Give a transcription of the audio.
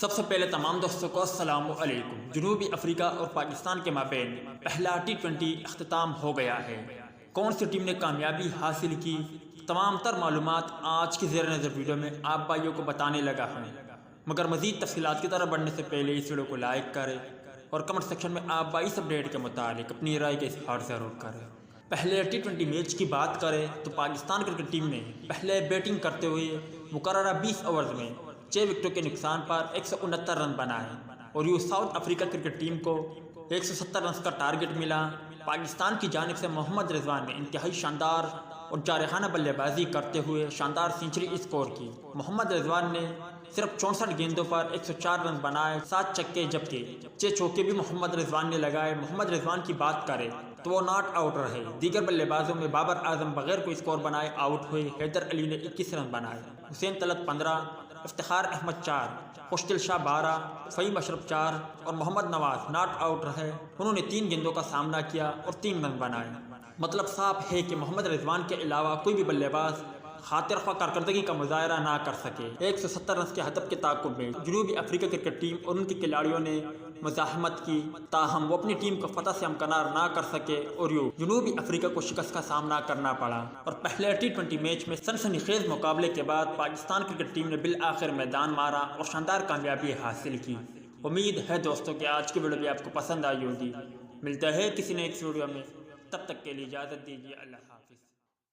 सबसे पहले तमाम दोस्तों को अस्सलाम वालेकुम। जनूबी अफ्रीका और पाकिस्तान के माबैन पहला T20 अख्ताम हो गया है। कौन सी टीम ने कामयाबी हासिल की, तमाम तर मालूमात आज की ज़ेर नज़र वीडियो में आप भाइयों को बताने लगा हूँ। मगर मज़ीद तफसीलात की तरफ बढ़ने से पहले इस वीडियो को लाइक करें और कमेंट सेक्शन में आप भाई इस अपडेट के मुतालिक अपनी राय का इज़हार ज़रूर करें। पहले T20 मैच की बात करें तो पाकिस्तान क्रिकेट टीम ने पहले बैटिंग करते हुए मुकर्ररा 20 ओवर्स में 6 विकेटों के नुकसान पर 169 रन बनाए और यूँ साउथ अफ्रीका क्रिकेट टीम को 170 रन का टारगेट मिला। पाकिस्तान की जानिब से मोहम्मद रिजवान ने इंतहाई शानदार और जारहाना बल्लेबाजी करते हुए शानदार सेंचुरी स्कोर की। मोहम्मद रिजवान ने सिर्फ 64 गेंदों पर 104 रन बनाए, 7 छक्के जबकि 6 चौके भी मोहम्मद रिजवान ने लगाए। मोहम्मद रिजवान की बात करें तो वो नॉट आउट रहे। दीगर बल्लेबाजों में बाबर आजम बगैर कोई स्कोर बनाए आउट हुए। हैदर अली ने 21 रन बनाए, हुसैन तलत 15, इफ्तिखार अहमद 4, खुशदिल शाह 12, फ़हीम अशरफ 4 और मोहम्मद नवाज नॉट आउट रहे। उन्होंने 3 गेंदों का सामना किया और 3 रन बनाए। मतलब साफ है कि मोहम्मद रिजवान के अलावा कोई भी बल्लेबाज खातिर ख्वाह कारकर्दगी का मुजाहरा ना कर सके। 170 रन के हदफ के ताकुब में जनूबी अफ्रीका क्रिकेट टीम और उनके खिलाड़ियों ने मुजाहमत की, ताहम वो अपनी टीम को फतह से हमकनार ना कर सके और यूँ जनूबी अफ्रीका को शिकस्त का सामना करना पड़ा। और पहले T20 मैच में सनसनीखेज मुकाबले के बाद पाकिस्तान क्रिकेट टीम ने बिल आखिर मैदान मारा और शानदार कामयाबी हासिल की। उम्मीद है दोस्तों कि आज की वीडियो भी आपको पसंद आई होगी। मिलता है किसी ने एक वीडियो में, तब तक के लिए इजाज़त दीजिए। अल्लाह हाफ़िज़।